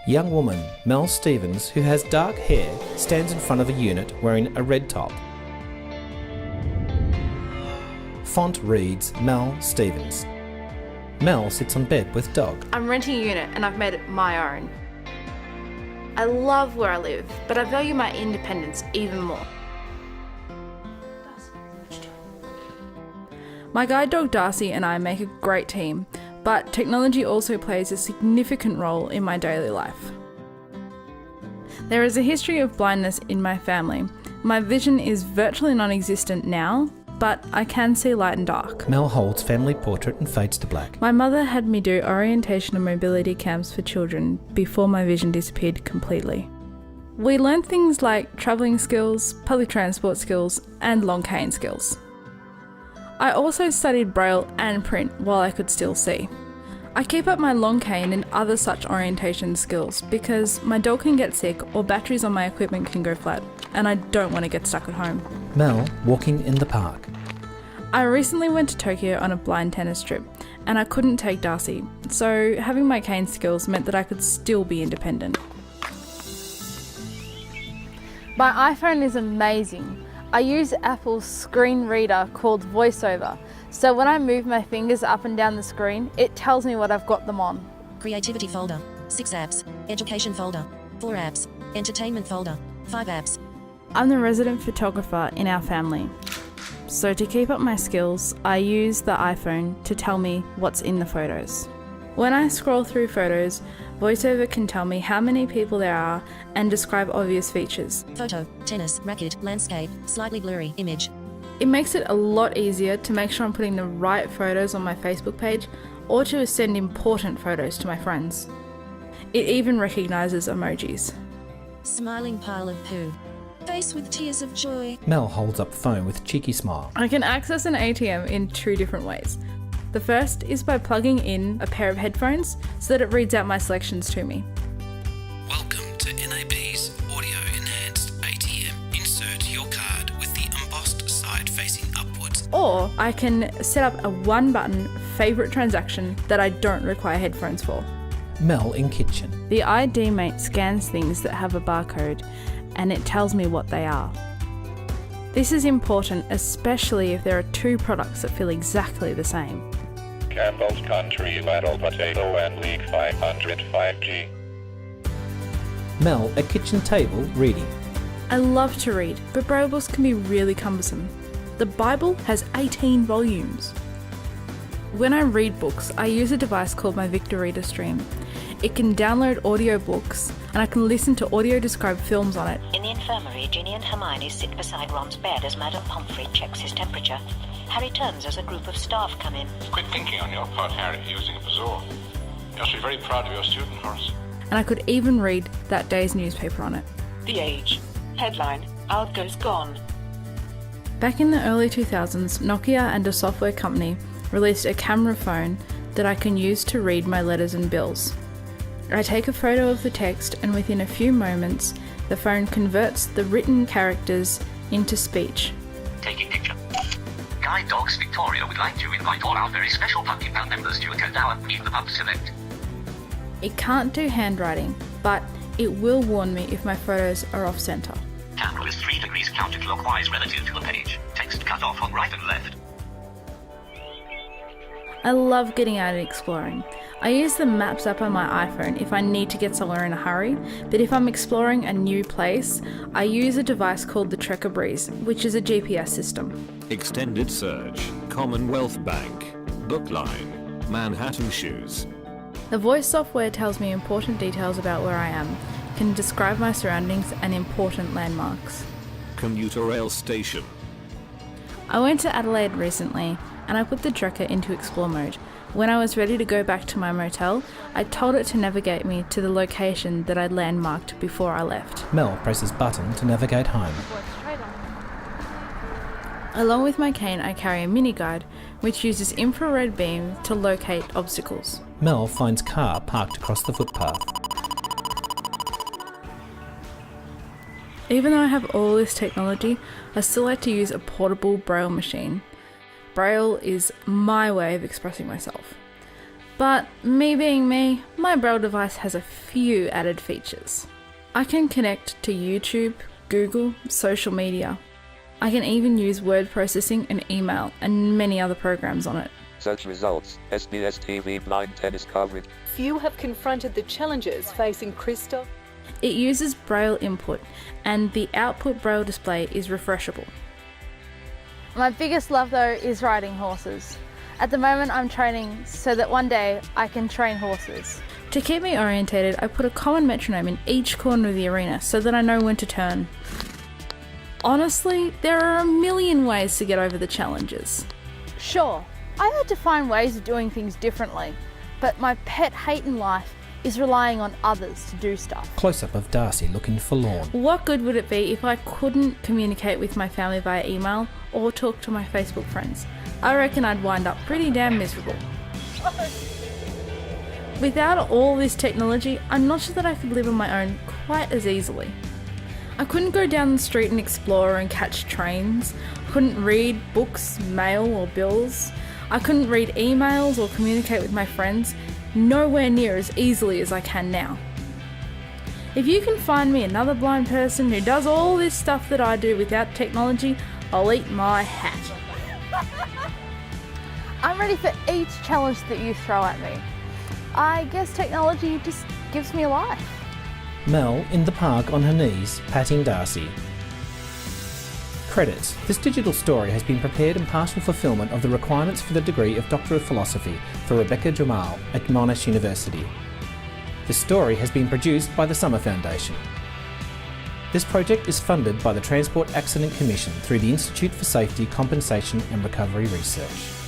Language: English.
Young woman, Mel Stevens, who has dark hair, stands in front of a unit wearing a red top. Font reads Mel Stevens. Mel sits on bed with dog. I'm renting a unit and I've made it my own. I love where I live, but I value my independence even more. My guide dog Darcy and I make a great team, but technology also plays a significant role in my daily life. There is a history of blindness in my family. My vision is virtually non-existent now, but I can see light and dark. Mel holds family portrait and fades to black. My mother had me do orientation and mobility camps for children before my vision disappeared completely. We learned things like travelling skills, public transport skills, and long cane skills. I also studied Braille and print while I could still see. I keep up my long cane and other such orientation skills because my dog can get sick or batteries on my equipment can go flat, and I don't want to get stuck at home. Mel walking in the park. I recently went to Tokyo on a blind tennis trip and I couldn't take Darcy, so having my cane skills meant that I could still be independent. My iPhone is amazing. I use Apple's screen reader called VoiceOver, so when I move my fingers up and down the screen, it tells me what I've got them on. Creativity folder, 6 apps. Education folder, 4 apps. Entertainment folder, 5 apps. I'm the resident photographer in our family. So to keep up my skills, I use the iPhone to tell me what's in the photos. When I scroll through photos, VoiceOver can tell me how many people there are and describe obvious features. Photo, tennis, racket, landscape, slightly blurry, image. It makes it a lot easier to make sure I'm putting the right photos on my Facebook page or to send important photos to my friends. It even recognises emojis. Smiling pile of poo. Face with tears of joy. Mel holds up phone with cheeky smile. I can access an ATM in 2 different ways. The first is by plugging in a pair of headphones so that it reads out my selections to me. Welcome to NAB's Audio Enhanced ATM. Insert your card with the embossed side facing upwards. Or I can set up a 1-button favourite transaction that I don't require headphones for. Mel in kitchen. The ID Mate scans things that have a barcode and it tells me what they are. This is important, especially if there are 2 products that feel exactly the same. Campbell's Country Battle Potato and League 505G. Mel at kitchen table reading. I love to read, but Braille books can be really cumbersome. The Bible has 18 volumes. When I read books, I use a device called my Victor Reader Stream. It can download audiobooks, and I can listen to audio-described films on it. In the infirmary, Ginny and Hermione sit beside Ron's bed as Madame Pomfrey checks his temperature. Harry turns as a group of staff come in. Quick thinking on your part, Harry, using a bazoar. You should be very proud of your student, Horace. And I could even read that day's newspaper on it. The Age. Headline, Out Goes Gone. Back in the early 2000s, Nokia and a software company released a camera phone that I can use to read my letters and bills. I take a photo of the text and within a few moments, the phone converts the written characters into speech. Taking picture. Guide Dogs Victoria would like to invite all our very special Pumpkin Pound members to attend our Meet the Pups event. It can't do handwriting, but it will warn me if my photos are off centre. Camera is 3 degrees counterclockwise relative to the page. Text cut off on right and left. I love getting out and exploring. I use the Maps app on my iPhone if I need to get somewhere in a hurry, but if I'm exploring a new place, I use a device called the Trekker Breeze, which is a GPS system. Extended Search, Commonwealth Bank, Bookline, Manhattan Shoes. The voice software tells me important details about where I am, can describe my surroundings and important landmarks. Commuter rail station. I went to Adelaide recently and I put the Trekker into explore mode. When I was ready to go back to my motel, I told it to navigate me to the location that I'd landmarked before I left. Mel presses button to navigate home. Along with my cane, I carry a mini guide, which uses infrared beam to locate obstacles. Mel finds car parked across the footpath. Even though I have all this technology, I still like to use a portable Braille machine. Braille is my way of expressing myself. But me being me, my Braille device has a few added features. I can connect to YouTube, Google, social media. I can even use word processing and email and many other programs on it. Search results, SBS TV blind tennis coverage. Few have confronted the challenges facing Krista. It uses Braille input and the output Braille display is refreshable. My biggest love though is riding horses. At the moment I'm training so that one day I can train horses. To keep me orientated, I put a common metronome in each corner of the arena so that I know when to turn. Honestly, there are a million ways to get over the challenges. Sure, I had to find ways of doing things differently, but my pet hate in life is relying on others to do stuff. Close-up of Darcy looking forlorn. What good would it be if I couldn't communicate with my family via email or talk to my Facebook friends? I reckon I'd wind up pretty damn miserable. Without all this technology, I'm not sure that I could live on my own quite as easily. I couldn't go down the street and explore and catch trains. I couldn't read books, mail or bills. I couldn't read emails or communicate with my friends, nowhere near as easily as I can now. If you can find me another blind person who does all this stuff that I do without technology, I'll eat my hat. I'm ready for each challenge that you throw at me. I guess technology just gives me a life. Mel in the park on her knees, patting Darcy. Credits. This digital story has been prepared in partial fulfilment of the requirements for the degree of Doctor of Philosophy for Rebecca Jamal at Monash University. This story has been produced by the Summer Foundation. This project is funded by the Transport Accident Commission through the Institute for Safety, Compensation and Recovery Research.